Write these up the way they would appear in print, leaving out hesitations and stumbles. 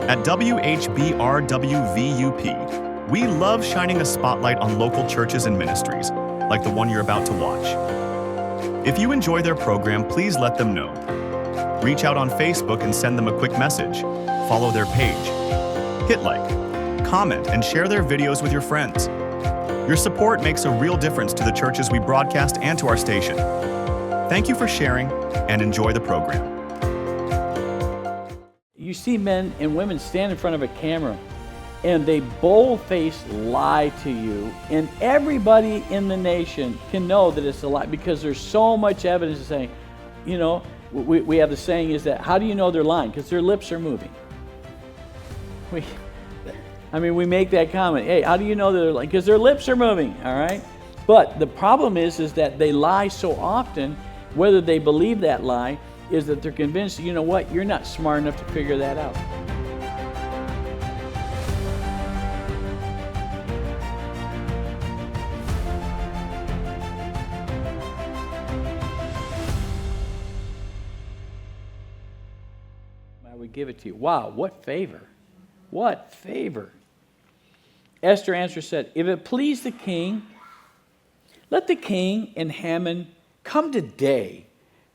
At WHBR WVUP, we love shining a spotlight on local churches and ministries, like the one you're about to watch. If you enjoy their program, please let them know. Reach out on Facebook and send them a quick message. Follow their page. Hit like, comment, and share their videos with your friends. Your support makes a real difference to the churches we broadcast and to our station. Thank you for sharing, and enjoy the program. You see men and women stand in front of a camera and they bold-faced lie to you, and everybody in the nation can know that it's a lie because there's so much evidence saying, you know, we have the saying is that, how do you know they're lying? Because their lips are moving. We make that comment, hey, how do you know they're lying? Because their lips are moving, all right? But the problem is that they lie so often, whether they believe that lie, is that they're convinced, you know what, you're not smart enough to figure that out. I would give it to you. Wow, what favor. What favor. Esther answered, said, if it please the king, let the king and Haman come today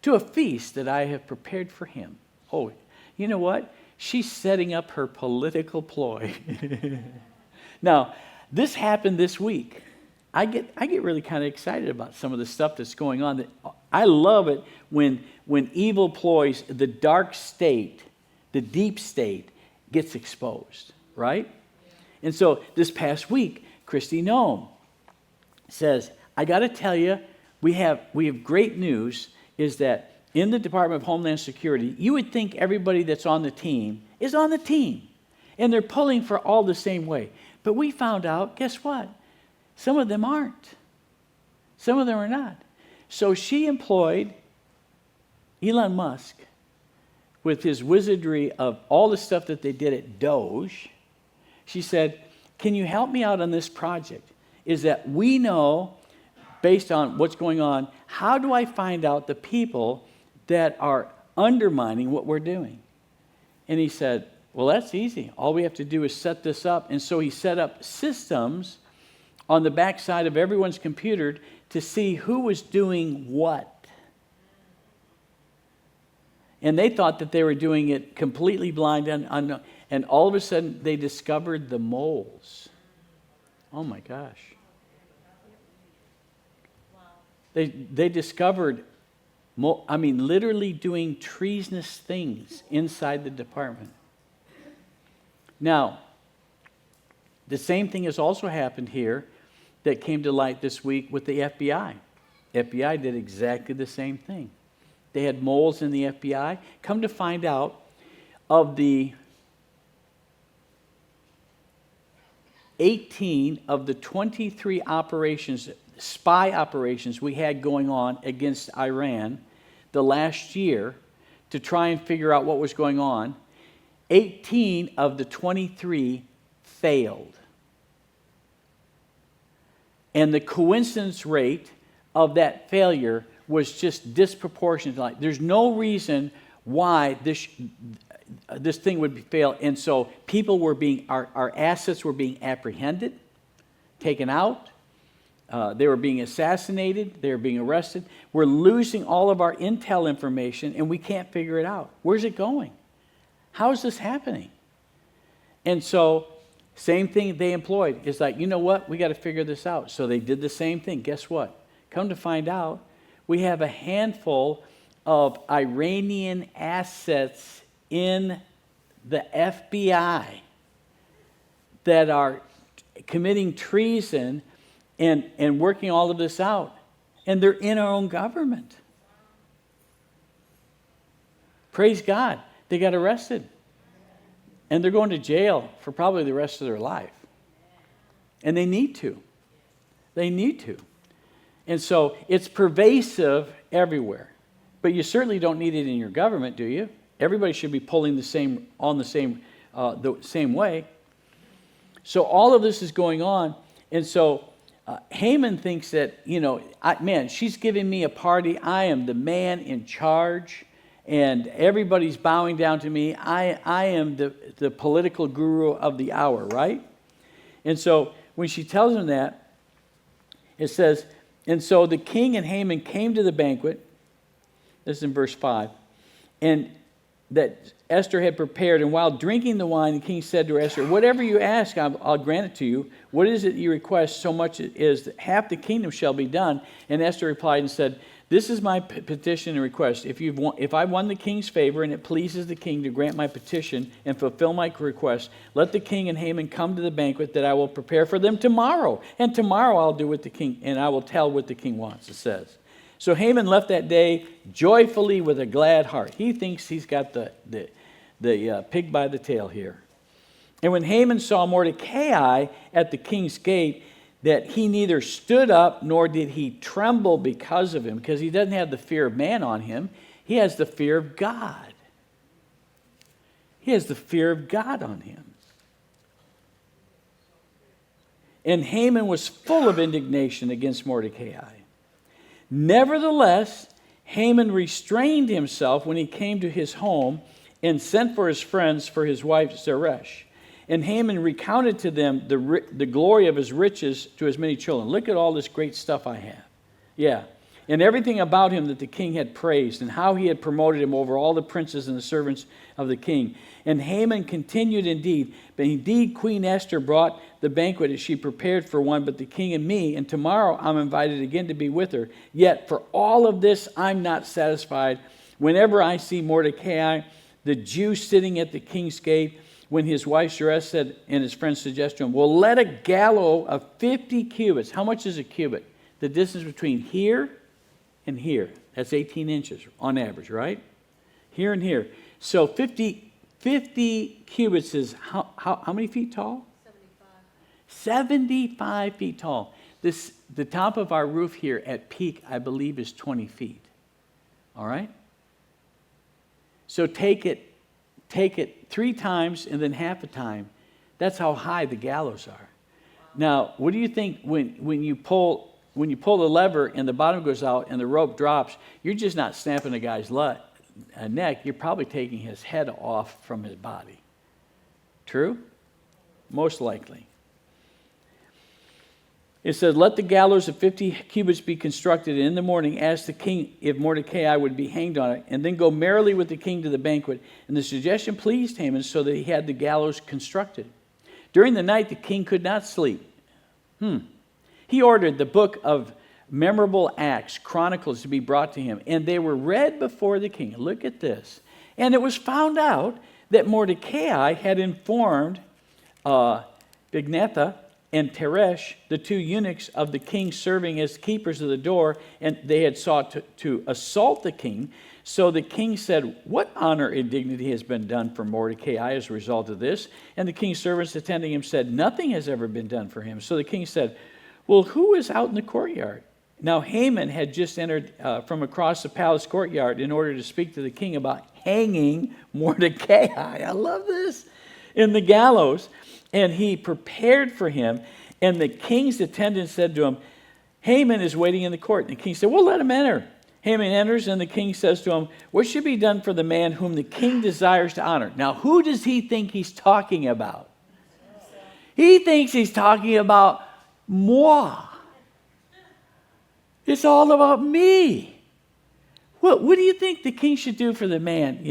to a feast that I have prepared for him. Oh, you know what? She's setting up her political ploy. Now, this happened this week. I get really kind of excited about some of the stuff that's going on. I love it when evil ploys, the dark state, the deep state, gets exposed, right? And so this past week, Christy Noem says, I got to tell you, we have great news, is that in the Department of Homeland Security, you would think everybody that's on the team is on the team, and they're pulling for all the same way. But we found out, guess what? Some of them aren't. Some of them are not. So she employed Elon Musk with his wizardry of all the stuff that they did at Doge. She said, can you help me out on this project? Is that we know, based on what's going on, how do I find out the people that are undermining what we're doing? And he said, well, that's easy. All we have to do is set this up. And so he set up systems on the backside of everyone's computer to see who was doing what. And they thought that they were doing it completely blind and unknown. And all of a sudden, they discovered the moles. Oh my gosh. They discovered, literally doing treasonous things inside the department. Now, the same thing has also happened here that came to light this week with the FBI. FBI did exactly the same thing. They had moles in the FBI. Come to find out, of the 18 of the 23 operations, spy operations we had going on against Iran the last year to try and figure out what was going on, 18 of the 23 failed. And the coincidence rate of that failure was just disproportionate. Like, there's no reason why this thing would fail. And so people were our assets were being apprehended, taken out. They were being assassinated. They were being arrested. We're losing all of our intel information, and we can't figure it out. Where's it going? How is this happening? And so, same thing they employed. It's like, you know what? We got to figure this out. So they did the same thing. Guess what? Come to find out, we have a handful of Iranian assets in the FBI that are committing treason and working all of this out. And they're in our own government. Praise God. They got arrested. And they're going to jail for probably the rest of their life. And they need to. They need to. And so it's pervasive everywhere. But you certainly don't need it in your government, do you? Everybody should be pulling the same way. So all of this is going on. And so Haman thinks that, she's giving me a party. I am the man in charge. and everybody's bowing down to me. I am the political guru of the hour, right? And so when she tells him that, it says, and so the king and Haman came to the banquet. This is in verse 5. And that Esther had prepared. And while drinking the wine, the king said to her, Esther, whatever you ask, I'll grant it to you. What is it you request so much as that half the kingdom shall be done? And Esther replied and said, this is my petition and request. If I won the king's favor and it pleases the king to grant my petition and fulfill my request, let the king and Haman come to the banquet that I will prepare for them tomorrow. And tomorrow I'll do what the king, and I will tell what the king wants, it says. So Haman left that day joyfully with a glad heart. He thinks he's got the pig by the tail here. And when Haman saw Mordecai at the king's gate, that he neither stood up nor did he tremble because of him, because he doesn't have the fear of man on him. He has the fear of God. He has the fear of God on him. And Haman was full of indignation against Mordecai. Nevertheless, Haman restrained himself when he came to his home and sent for his friends for his wife Zeresh. And Haman recounted to them the glory of his riches to his many children. Look at all this great stuff I have. Yeah. And everything about him that the king had praised, and how he had promoted him over all the princes and the servants of the king. And Haman continued indeed, but indeed Queen Esther brought the banquet as she prepared for one, but the king and me, and tomorrow I'm invited again to be with her. Yet for all of this I'm not satisfied. Whenever I see Mordecai, the Jew sitting at the king's gate, when his wife Zeresh said, and his friends suggested to him, well, let a gallows of 50 cubits. How much is a cubit? The distance between here and here. That's 18 inches on average, right? Here and here. So 50 cubits is how many feet tall? 75 feet tall. The top of our roof here at peak, I believe, is 20 feet. All right? So take it 3 times and then half a time. That's how high the gallows are. Now, what do you think when you pull the lever and the bottom goes out and the rope drops, you're just not snapping a guy's neck. You're probably taking his head off from his body. True? Most likely. It says, let the gallows of 50 cubits be constructed, and in the morning ask the king if Mordecai would be hanged on it, and then go merrily with the king to the banquet. And the suggestion pleased Haman, so that he had the gallows constructed. During the night the king could not sleep. He ordered the book of memorable acts, chronicles, to be brought to him, and they were read before the king. Look at this. And it was found out that Mordecai had informed Bigthan and Teresh, the 2 eunuchs of the king serving as keepers of the door, and they had sought to assault the king. So the king said, what honor and dignity has been done for Mordecai as a result of this? And the king's servants attending him said, nothing has ever been done for him. So the king said, well, who is out in the courtyard? Now Haman had just entered from across the palace courtyard in order to speak to the king about hanging Mordecai. I love this. In the gallows. And he prepared for him. And the king's attendant said to him, Haman is waiting in the court. And the king said, well, let him enter. Haman enters, and the king says to him, what should be done for the man whom the king desires to honor? Now, who does he think he's talking about? He thinks he's talking about moi. It's all about me. What do you think the king should do for the man,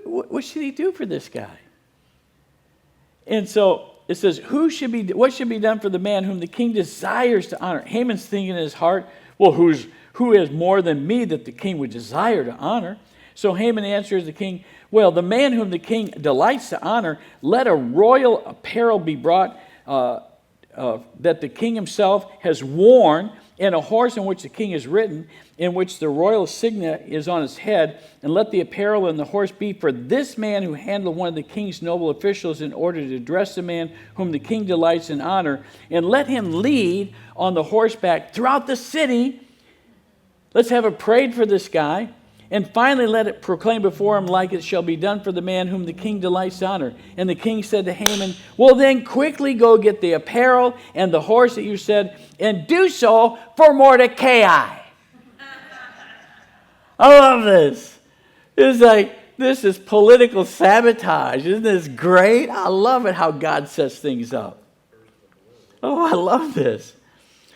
What should he do for this guy? And so it says, what should be done for the man whom the king desires to honor? Haman's thinking in his heart, well, who is more than me that the king would desire to honor? So Haman answers the king, well, the man whom the king delights to honor, let a royal apparel be brought that the king himself has worn, and a horse in which the king is ridden, in which the royal signet is on his head, and let the apparel and the horse be for this man who handled one of the king's noble officials in order to dress the man whom the king delights in honor, and let him lead on the horseback throughout the city. Let's have a parade for this guy. And finally, let it proclaim before him like it shall be done for the man whom the king delights to honor. And the king said to Haman, well, then quickly go get the apparel and the horse that you said, and do so for Mordecai. I love this. It's like, this is political sabotage. Isn't this great? I love it how God sets things up. Oh, I love this.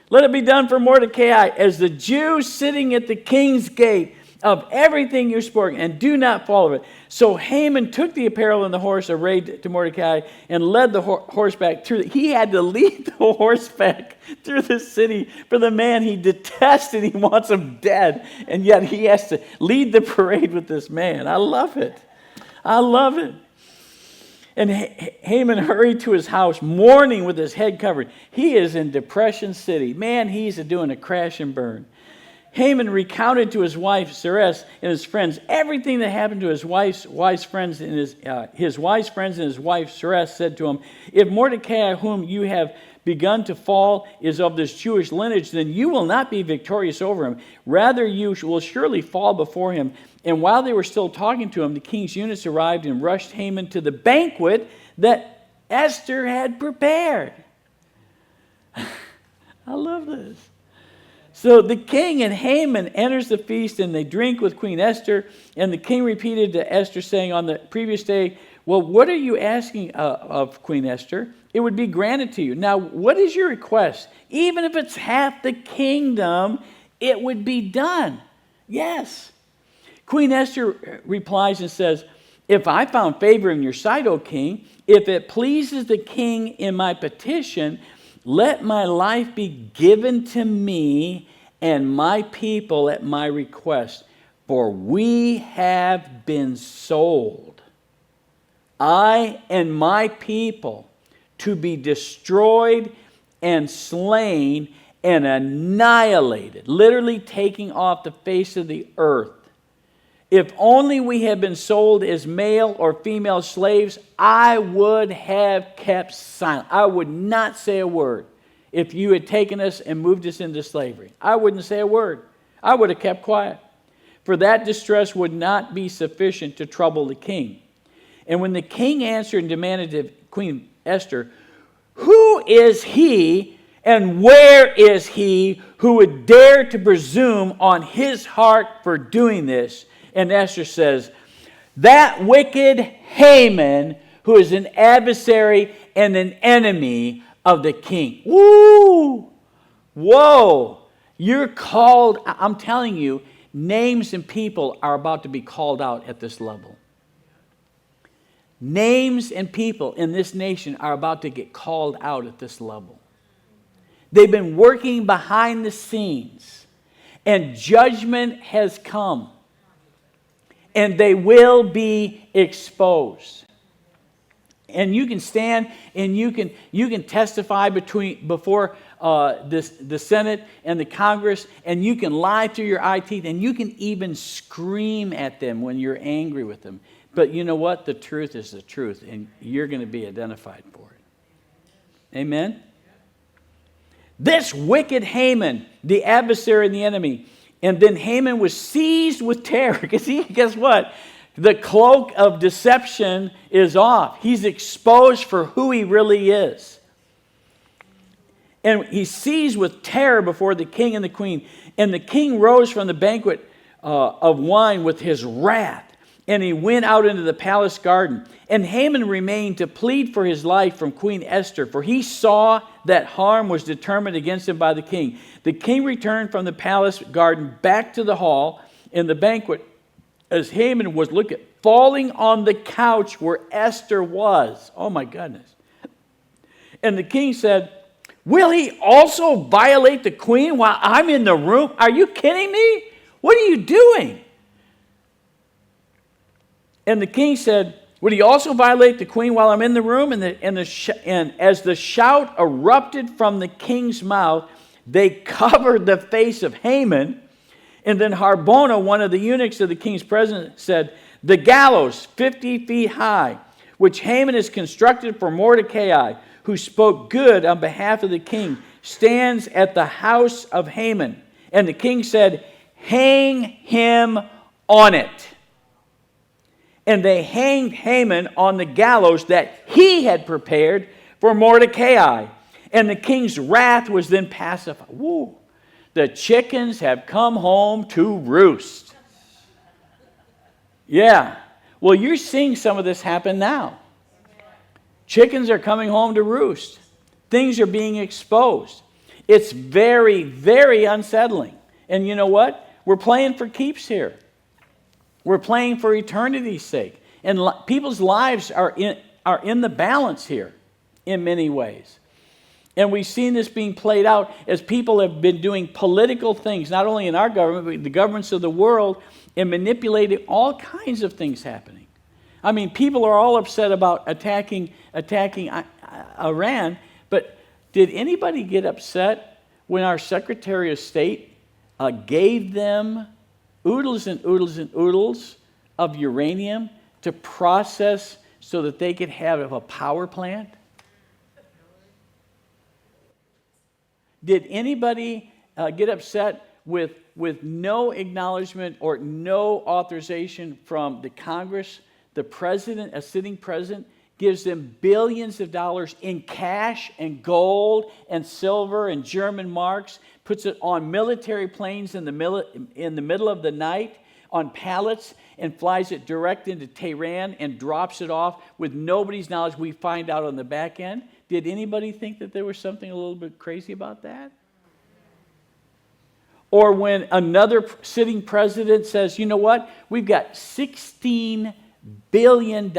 Let it be done for Mordecai as the Jew sitting at the king's gate of everything you spoke, and do not follow it. So Haman took the apparel and the horse arrayed to Mordecai and led the horseback through. He had to lead the horseback through the city for the man he detests and he wants him dead. And yet he has to lead the parade with this man. I love it. I love it. And Haman hurried to his house, mourning with his head covered. He is in Depression City. Man, he's doing a crash and burn. Haman recounted to his wife, Zeresh, and his friends everything that happened to his wife's friends and his wife's friends and his wife, Zeresh, said to him, if Mordecai, whom you have begun to fall, is of this Jewish lineage, then you will not be victorious over him. Rather, you will surely fall before him. And while they were still talking to him, the king's eunuchs arrived and rushed Haman to the banquet that Esther had prepared. I love this. So the king and Haman enters the feast, and they drink with Queen Esther. And the king repeated to Esther, saying on the previous day, well, what are you asking of Queen Esther? It would be granted to you. Now, what is your request? Even if it's half the kingdom, it would be done. Yes. Queen Esther replies and says, if I found favor in your sight, O king, if it pleases the king in my petition, let my life be given to me and my people at my request, for we have been sold, I and my people, to be destroyed and slain and annihilated, literally taking off the face of the earth. If only we had been sold as male or female slaves, I would have kept silent. I would not say a word if you had taken us and moved us into slavery. I wouldn't say a word. I would have kept quiet. For that distress would not be sufficient to trouble the king. And when the king answered and demanded of Queen Esther, who is he and where is he who would dare to presume on his heart for doing this? And Esther says, that wicked Haman, who is an adversary and an enemy of the king. Woo! Whoa! You're called, I'm telling you, names and people are about to be called out at this level. Names and people in this nation are about to get called out at this level. They've been working behind the scenes, and judgment has come. And they will be exposed. And you can stand and you can testify before the Senate and the Congress, and you can lie through your eye teeth, and you can even scream at them when you're angry with them. But you know what? The truth is the truth, and you're going to be identified for it. Amen? This wicked Haman, the adversary and the enemy. And then Haman was seized with terror. Because guess what? The cloak of deception is off. He's exposed for who he really is. And he's seized with terror before the king and the queen. And the king rose from the banquet of wine with his wrath. And he went out into the palace garden. And Haman remained to plead for his life from Queen Esther, for he saw that harm was determined against him by the king. The king returned from the palace garden back to the hall in the banquet as Haman was falling on the couch where Esther was. Oh my goodness. And the king said, will he also violate the queen while I'm in the room? Are you kidding me? What are you doing? And the king said, would he also violate the queen while I'm in the room? And as the shout erupted from the king's mouth, they covered the face of Haman. And then Harbona, one of the eunuchs of the king's presence, said, the gallows 50 feet high, which Haman has constructed for Mordecai, who spoke good on behalf of the king, stands at the house of Haman. And the king said, hang him on it. And they hanged Haman on the gallows that he had prepared for Mordecai. And the king's wrath was then pacified. Woo! The chickens have come home to roost. Yeah. Well, you're seeing some of this happen now. Chickens are coming home to roost. Things are being exposed. It's very, very unsettling. And you know what? We're playing for keeps here. We're playing for eternity's sake. And people's lives are in the balance here in many ways. And we've seen this being played out as people have been doing political things, not only in our government, but the governments of the world, and manipulating all kinds of things happening. I mean, people are all upset about attacking Iran, but did anybody get upset when our Secretary of State gave them oodles and oodles and oodles of uranium to process so that they could have a power plant? Did anybody get upset with no acknowledgement or no authorization from the Congress? The president, a sitting president, gives them billions of dollars in cash and gold and silver and German marks, puts it on military planes in the middle of the night on pallets, and flies it direct into Tehran and drops it off with nobody's knowledge. We find out on the back end. Did anybody think that there was something a little bit crazy about that? Or when another sitting president says, you know what, we've got $16 billion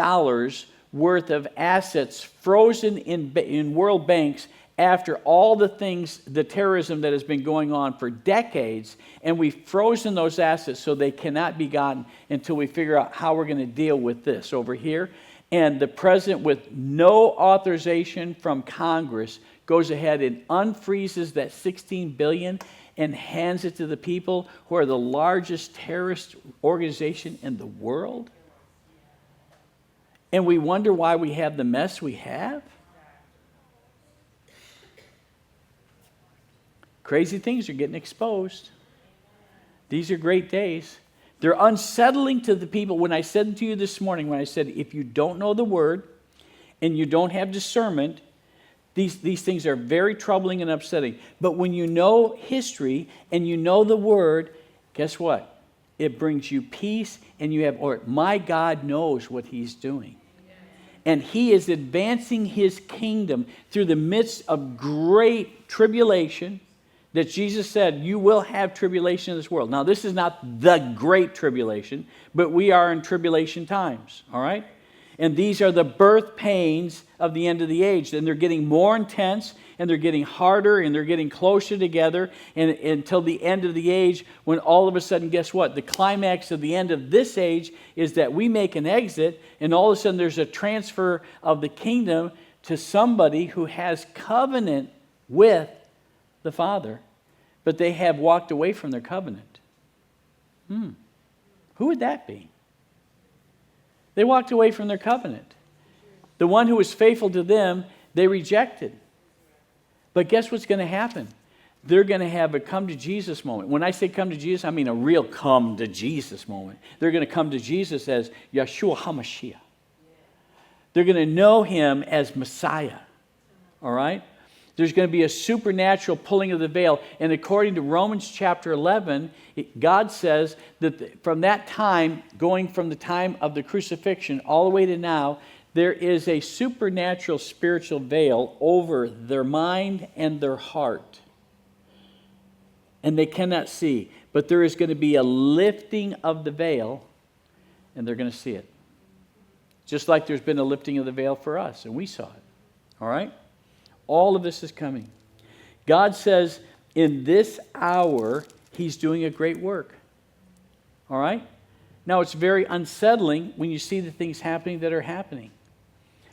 worth of assets frozen in world banks after all the things, the terrorism that has been going on for decades, and we've frozen those assets so they cannot be gotten until we figure out how we're going to deal with this over here. And the president, with no authorization from Congress, goes ahead and unfreezes that $16 billion and hands it to the people who are the largest terrorist organization in the world. And we wonder why we have the mess we have. Crazy things are getting exposed. These are great days. They're unsettling to the people. When I said to you this morning, when I said, if you don't know the word and you don't have discernment, these things are very troubling and upsetting. But when you know history and you know the word, guess what? It brings you peace, and you have, or my God knows what he's doing. And he is advancing his kingdom through the midst of great tribulation. That Jesus said, you will have tribulation in this world. Now, this is not the great tribulation, but we are in tribulation times, all right? And these are the birth pains of the end of the age. And they're getting more intense, and they're getting harder, and they're getting closer together, and until the end of the age, when all of a sudden, guess what? The climax of the end of this age is that we make an exit, and all of a sudden there's a transfer of the kingdom to somebody who has covenant with the Father, but they have walked away from their covenant. Who would that be? They walked away from their covenant. The one who was faithful to them, they rejected. But guess what's going to happen? They're going to have a come to Jesus moment. When I say come to Jesus, I mean a real come to Jesus moment. They're going to come to Jesus as Yeshua HaMashiach. They're going to know him as Messiah. All right? There's going to be a supernatural pulling of the veil. And according to Romans chapter 11, God says that from that time, going from the time of the crucifixion all the way to now, there is a supernatural spiritual veil over their mind and their heart. And they cannot see. But there is going to be a lifting of the veil, and they're going to see it. Just like there's been a lifting of the veil for us, and we saw it. All right? All of this is coming. God says in this hour, he's doing a great work. All right? Now, it's very unsettling when you see the things happening that are happening.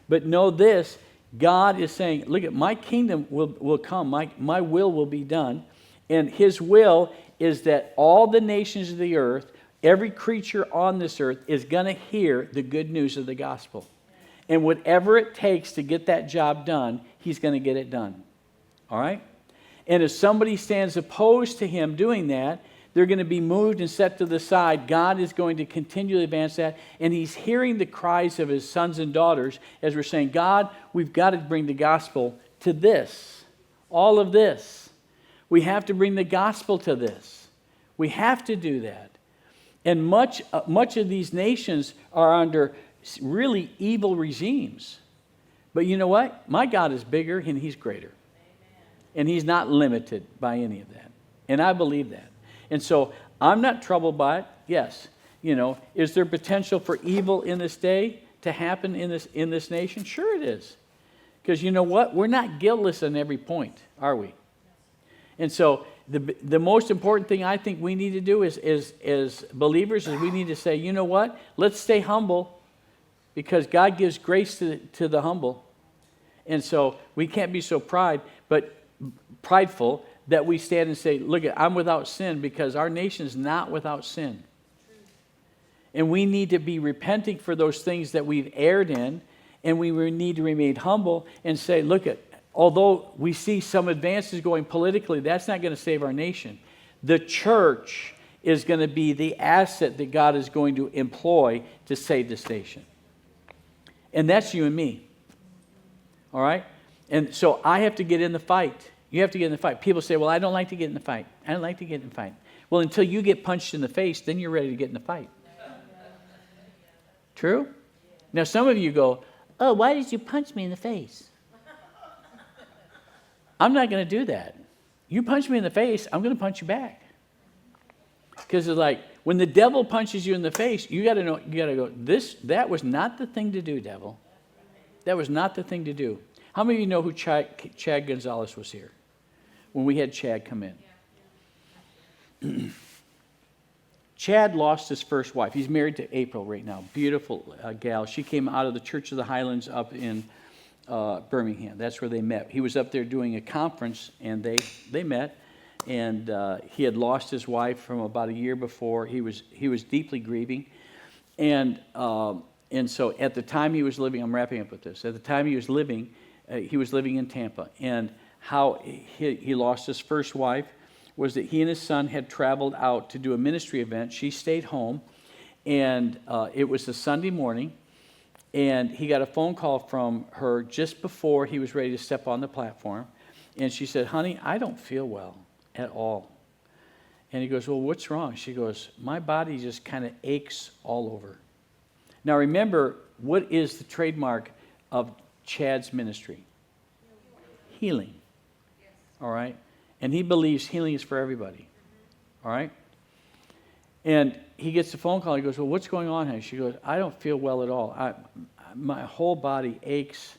But know this, God is saying, look, at my kingdom will come. My will be done. And his will is that all the nations of the earth, every creature on this earth is going to hear the good news of the gospel. And whatever it takes to get that job done, he's going to get it done. All right? And if somebody stands opposed to him doing that, they're going to be moved and set to the side. God is going to continually advance that. And he's hearing the cries of his sons and daughters as we're saying, God, we've got to bring the gospel to this. All of this. We have to bring the gospel to this. We have to do that. And much of these nations are under really evil regimes. But you know what? My God is bigger and he's greater. And he's not limited by any of that. And I believe that. And so I'm not troubled by it. Yes. Is there potential for evil in this day to happen in this nation? Sure it is. Because you know what? We're not guiltless on every point, are we? And so the most important thing I think we need to do as believers is we need to say, you know what? Let's stay humble because God gives grace to the humble. And so we can't be so prideful that we stand and say, look, I'm without sin, because our nation is not without sin. And we need to be repenting for those things that we've erred in, and we need to remain humble and say, look, although we see some advances going politically, that's not going to save our nation. The church is going to be the asset that God is going to employ to save this nation. And that's you and me. All right? And so I have to get in the fight. You have to get in the fight. People say, well, I don't like to get in the fight. I don't like to get in the fight. Well, until you get punched in the face, then you're ready to get in the fight. True? Now, some of you go, oh, why did you punch me in the face? I'm not going to do that. You punch me in the face, I'm going to punch you back. Because it's like, when the devil punches you in the face, you got to know, you got to go, that was not the thing to do, devil. That was not the thing to do. How many of you know who Chad Gonzalez was here when we had Chad come in? Chad lost his first wife. He's married to April right now. Beautiful gal. She came out of the Church of the Highlands up in Birmingham. That's where they met. He was up there doing a conference, and they met. And he had lost his wife from about a year before. He was deeply grieving. And so at the time he was living, I'm wrapping up with this. At the time he was living in Tampa. And how he lost his first wife was that he and his son had traveled out to do a ministry event. She stayed home, and it was a Sunday morning, and he got a phone call from her just before he was ready to step on the platform, and she said, honey, I don't feel well at all. And he goes, well, what's wrong? She goes, my body just kind of aches all over. Now remember, what is the trademark of Chad's ministry? Healing. All right? And he believes healing is for everybody. All right? And he gets the phone call. He goes, well, what's going on, honey? She goes, I don't feel well at all. My whole body aches.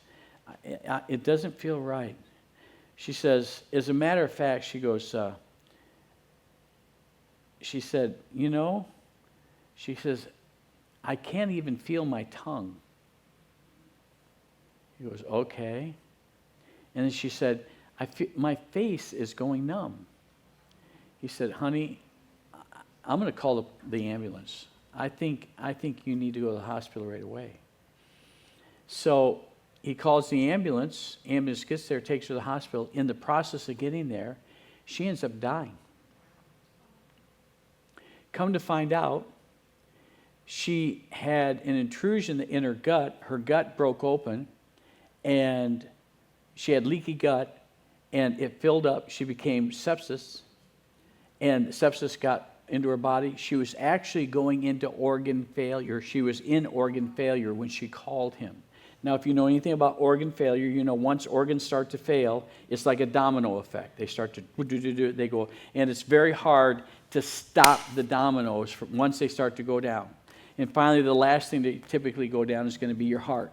It doesn't feel right. She says, as a matter of fact, she goes, she said, she says, I can't even feel my tongue. He goes, okay. And then she said, my face is going numb. He said, honey, I'm going to call the ambulance. I think you need to go to the hospital right away. So he calls the ambulance. Ambulance gets there, takes her to the hospital. In the process of getting there, she ends up dying. Come to find out, she had an intrusion in her gut. Her gut broke open, and she had leaky gut, and it filled up. She became sepsis, and sepsis got into her body. She was actually going into organ failure. She was in organ failure when she called him. Now, if you know anything about organ failure, you know once organs start to fail, it's like a domino effect. They start to, they go, and it's very hard to stop the dominoes once they start to go down. And finally, the last thing to typically go down is going to be your heart.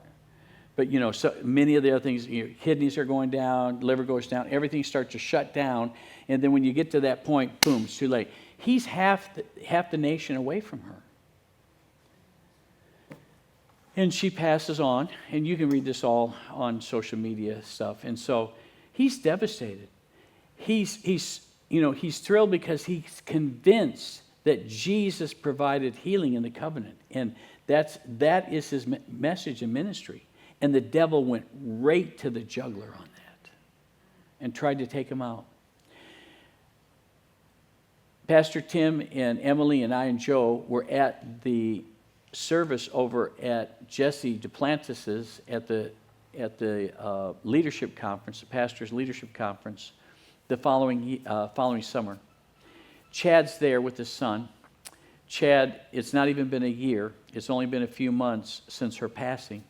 But, so many of the other things, kidneys are going down, liver goes down, everything starts to shut down. And then when you get to that point, boom, it's too late. He's half the nation away from her. And she passes on, and you can read this all on social media stuff. And so he's devastated. He's thrilled because he's convinced that Jesus provided healing in the covenant. And that is his message and ministry. And the devil went right to the jugular on that and tried to take him out. Pastor Tim and Emily and I and Joe were at the service over at Jesse Duplantis's at the leadership conference, the pastor's leadership conference, the following summer. Chad's there with his son. Chad, it's not even been a year. It's only been a few months since her passing,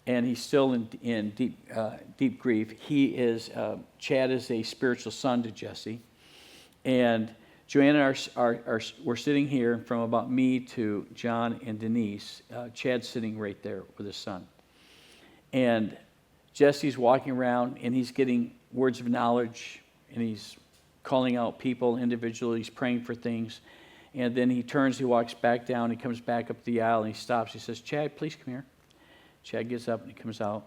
and he's still in deep grief. Chad is a spiritual son to Jesse, and Joanna we're sitting here from about me to John and Denise. Chad's sitting right there with his son, and Jesse's walking around, and he's getting words of knowledge, and he's calling out people individually. He's praying for things. And then he turns, he walks back down, he comes back up the aisle, and he stops. He says, Chad, please come here. Chad gets up and he comes out.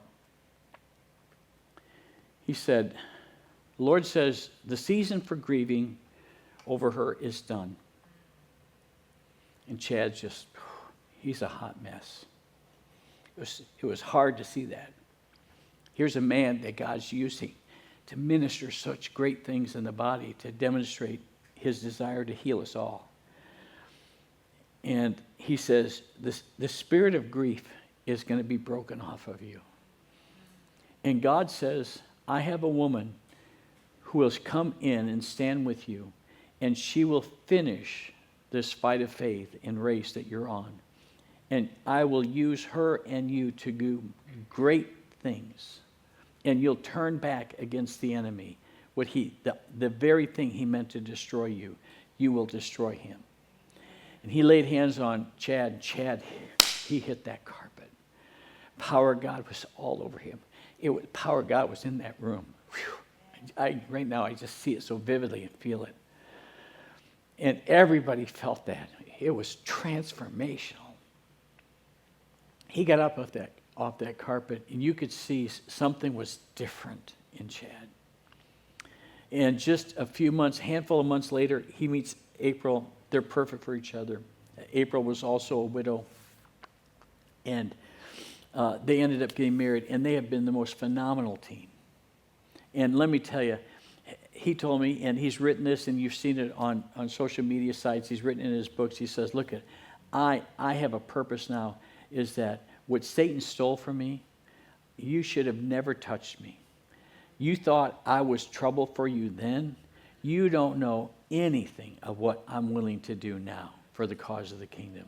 He said, the Lord says, the season for grieving over her is done. And Chad's just, he's a hot mess. It was hard to see that. Here's a man that God's using to minister such great things in the body, to demonstrate his desire to heal us all. And he says, the spirit of grief is going to be broken off of you. And God says, I have a woman who will come in and stand with you, and she will finish this fight of faith and race that you're on. And I will use her and you to do great things. And you'll turn back against the enemy. The very thing he meant to destroy you, you will destroy him. And he laid hands on Chad, and Chad, he hit that carpet. Power of God was all over him. Power of God was in that room. Whew. Right now, I just see it so vividly and feel it. And everybody felt that. It was transformational. He got up off that carpet, and you could see something was different in Chad. And just handful of months later, he meets April. They're perfect for each other. April was also a widow, and they ended up getting married, and they have been the most phenomenal team. And let me tell you, he told me, and he's written this, and you've seen it on social media sites, he's written in his books, he says, look, I have a purpose now, is that what Satan stole from me, you should have never touched me. You thought I was trouble for you then. You don't know anything of what I'm willing to do now for the cause of the kingdom.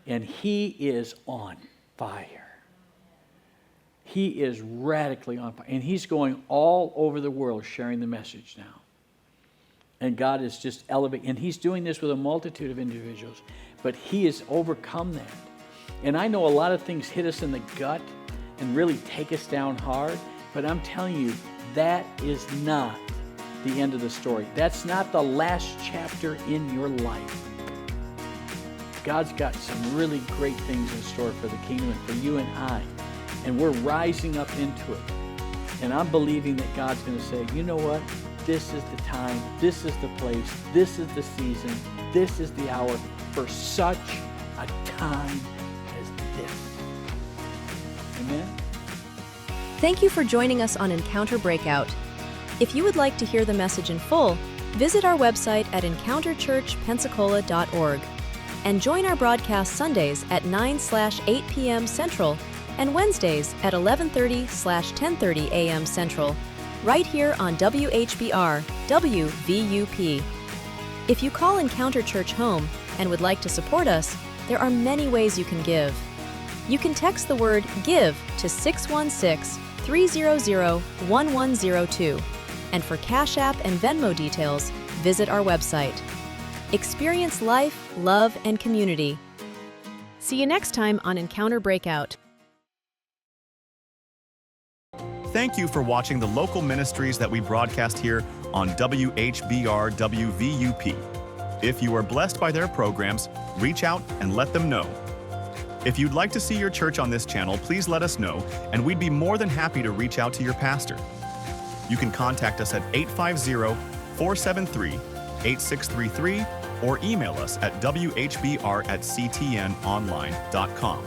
And he is on fire. He is radically on fire. And he's going all over the world sharing the message now. And God is just elevating. And he's doing this with a multitude of individuals. But he has overcome that. And I know a lot of things hit us in the gut and really take us down hard. But I'm telling you, that is not the end of the story. That's not the last chapter in your life. God's got some really great things in store for the kingdom and for you and I. And we're rising up into it. And I'm believing that God's going to say, you know what? This is the time. This is the place. This is the season. This is the hour for such a time as this. Amen? Thank you for joining us on Encounter Breakout. If you would like to hear the message in full, visit our website at encounterchurchpensacola.org and join our broadcast Sundays at 9/8 p.m. Central and Wednesdays at 11:30/10:30 a.m. Central, right here on WHBR, WVUP. If you call Encounter Church home and would like to support us, there are many ways you can give. You can text the word GIVE to 616-300-1102. And for Cash App and Venmo details, visit our website. Experience life, love, and community. See you next time on Encounter Breakout. Thank you for watching the local ministries that we broadcast here on WHBR WVUP. If you are blessed by their programs, reach out and let them know. If you'd like to see your church on this channel, please let us know, and we'd be more than happy to reach out to your pastor. You can contact us at 850-473-8633 or email us at whbr@ctnonline.com.